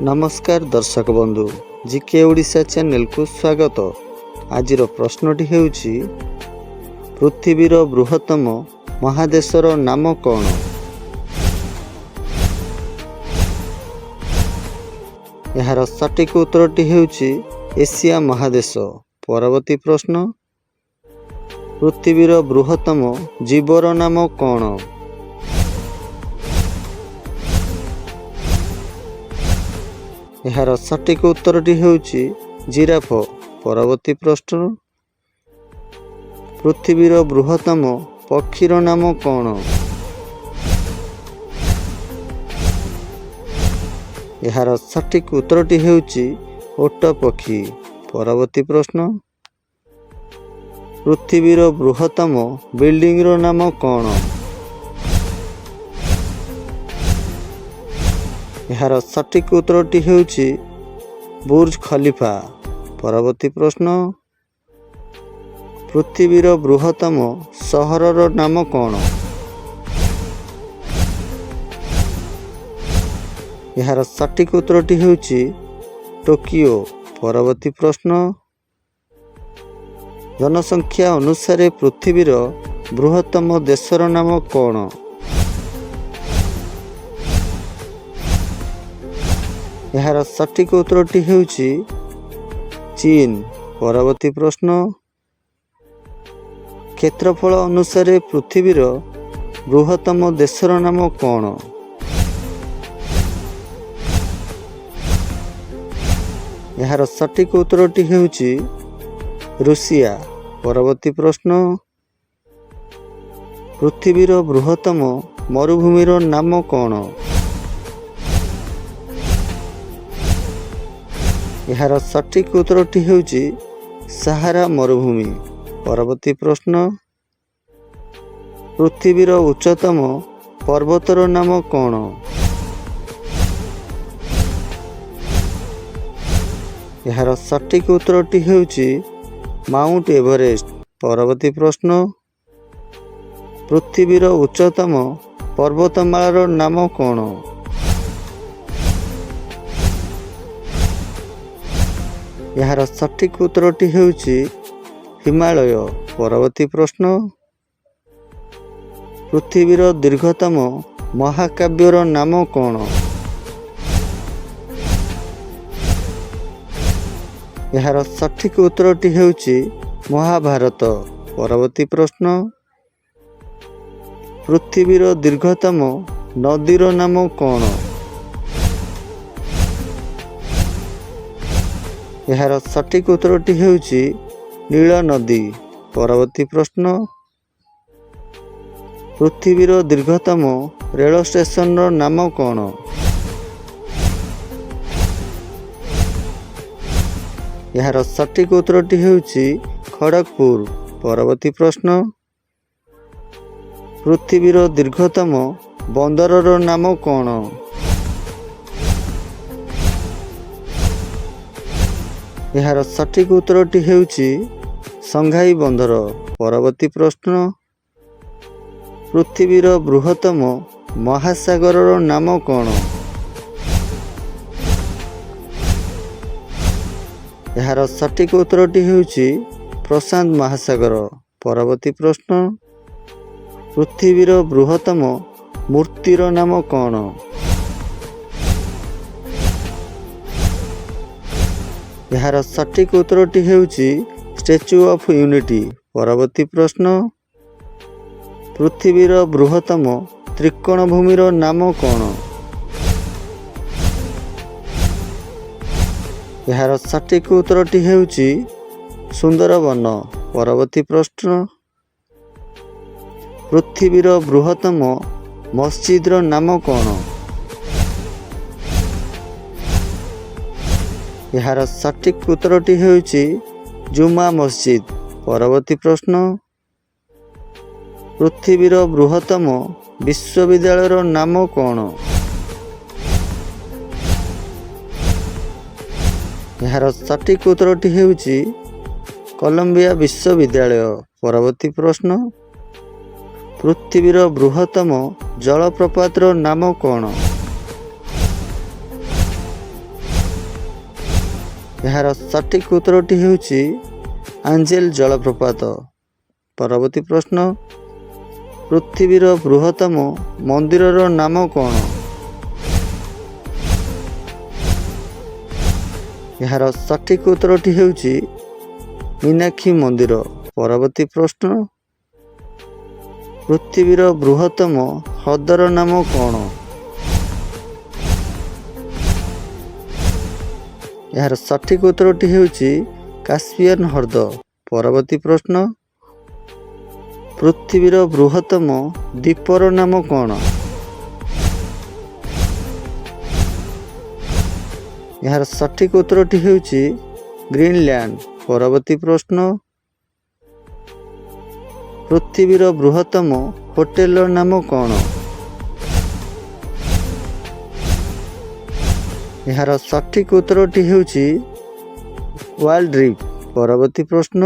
नमस्कार दर्शक बंधु जीके ओडिशा चैनल को स्वागत। आजिर प्रश्नटी हेउछि पृथ्वीर बृहत्तम महादेशर नाम कौन? यार सटीक उत्तरटी हेउछि एशिया महादेश। परवर्ती प्रश्न पृथ्वीर बृहत्तम जीवर नाम कौन? यार सटीक उत्तरटी हेउछि जिराफ। परवर्ती प्रश्न पृथ्वीर बृहत्तम पक्षीर नाम कौन? यार सटीक उत्तरटी हेउछि ओट पक्षी। परवर्ती प्रश्न पृथ्वीर बृहत्तम बिल्डिंग नाम कौन? यार सटीक उत्तरटी हेउछि बुर्ज खलीफा। परवर्ती प्रश्न पृथ्वीर बृहत्तम सहरर नाम कौन? यार सटीक उत्तरटी हेउछि टोकियो। परवर्ती प्रश्न जनसंख्या अनुसारे पृथ्वीर बृहत्तम देशर नाम कौन? यार सटीक उत्तरटी हेउछि चीन। परवर्ती प्रश्न क्षेत्रफल अनुसारे पृथ्वीर बृहत्तम देशर नाम कौन? यार सटीक उत्तरटी हेउछि रूसिया। परवर्ती प्रश्न पृथ्वीर बृहत्तम मरुभूमिर नाम कौन? यार सटीक उत्तरटी हेउछि साहारा मरुभूमि। परवर्ती प्रश्न पृथ्वीर उच्चतम पर्वतर नाम कौन? यार सटीक उत्तरटी हेउछि माउंट एवरेस्ट। परवर्ती प्रश्न पृथ्वीर उच्चतम पर्वतमालार नाम कौन? यार सटीक उत्तरटी हेउछि हिमालय। परवर्ती प्रश्न पृथ्वीर दीर्घतम महाकाव्यर नाम कौन? यार सटीक उत्तरटी हेउछि महाभारत। परवर्ती प्रश्न पृथ्वीर दीर्घतम नदीर नाम कौन? यार सटीक उत्तरटी हेउछि नील नदी। परवर्ती प्रश्न पृथ्वीर दीर्घतम रेल स्टेशन नाम कौन? यार सटीक उत्तरटी हेउछि खड़गपुर। परवर्ती प्रश्न पृथ्वीर दीर्घतम बंदरर नाम कौन? यार सटीक उत्तरटी हेउछि संघाई बंदर। परवर्ती प्रश्न पृथ्वीर बृहत्तम महासागरर नाम कौन? यार सटीक उत्तरटी हेउछि प्रशांत महासागर। परवर्ती प्रश्न पृथ्वीर बृहत्तम मूर्तिर नाम कौन? यार सटीक उत्तरटी हेउछि स्टैच्यू ऑफ यूनिटी। परवर्ती प्रश्न पृथ्वीर बृहत्तम त्रिकोण भूमिर नाम कौन? यार सटीक उत्तरटी हेउछि सुंदरबन। परवर्ती प्रश्न पृथ्वीर बृहत्तम मस्जिदर नाम कौन? यार सटीक उत्तरटी हेउछि जुमा मस्जिद। परवर्ती प्रश्न पृथ्वीर बृहत्तम विश्वविद्यालयर नाम कौन? यार सटीक उत्तरटी हेउछि कोलंबिया विश्वविद्यालय। परवर्ती प्रश्न पृथ्वीर बृहत्तम जलप्रपातर नाम कौन? ଏହାର ସଠିକ୍ ଉତ୍ତରଟି ହେଉଛି ଆଞ୍ଜେଲ ଜଳପ୍ରପାତ। ପରବର୍ତ୍ତୀ ପ୍ରଶ୍ନ, ପୃଥିବୀର ବୃହତ୍ତମ ମନ୍ଦିରର ନାମ କ'ଣ? ଏହାର ସଠିକ୍ ଉତ୍ତରଟି ହେଉଛି ମୀନାକ୍ଷୀ ମନ୍ଦିର। ପରବର୍ତ୍ତୀ ପ୍ରଶ୍ନ, ପୃଥିବୀର ବୃହତ୍ତମ ହ୍ରଦର ନାମ କ'ଣ? ଏହାର ସଠିକ୍ ଉତ୍ତରଟି ହେଉଛି କାସ୍ପିଆନ୍ ହ୍ରଦ। ପରବର୍ତ୍ତୀ ପ୍ରଶ୍ନ, ପୃଥିବୀର ବୃହତ୍ତମ ଦ୍ୱୀପର ନାମ କ'ଣ? ଏହାର ସଠିକ୍ ଉତ୍ତରଟି ହେଉଛି ଗ୍ରୀନଲ୍ୟାଣ୍ଡ। ପରବର୍ତ୍ତୀ ପ୍ରଶ୍ନ, ପୃଥିବୀର ବୃହତ୍ତମ ହୋଟେଲର ନାମ କ'ଣ? ଏହାର ସଠିକ୍ ଉତ୍ତରଟି ହେଉଛି ୱାଲ୍ଡ୍ରିଫ୍। ପରବର୍ତ୍ତୀ ପ୍ରଶ୍ନ,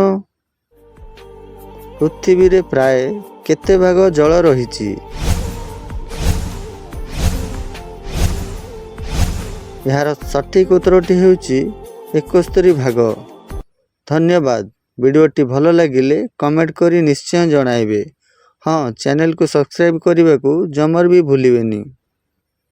ପୃଥିବୀରେ ପ୍ରାୟ କେତେ ଭାଗ ଜଳ ରହିଛି? ଏହାର ସଠିକ୍ ଉତ୍ତରଟି ହେଉଛି 71 ଭାଗ। ଧନ୍ୟବାଦ। ଭିଡ଼ିଓଟି ଭଲ ଲାଗିଲେ କମେଣ୍ଟ କରି ନିଶ୍ଚୟ ଜଣାଇବେ। ହଁ, ଚ୍ୟାନେଲକୁ ସବସ୍କ୍ରାଇବ୍ କରିବାକୁ ଜମାରୁ ବି ଭୁଲିବେନି।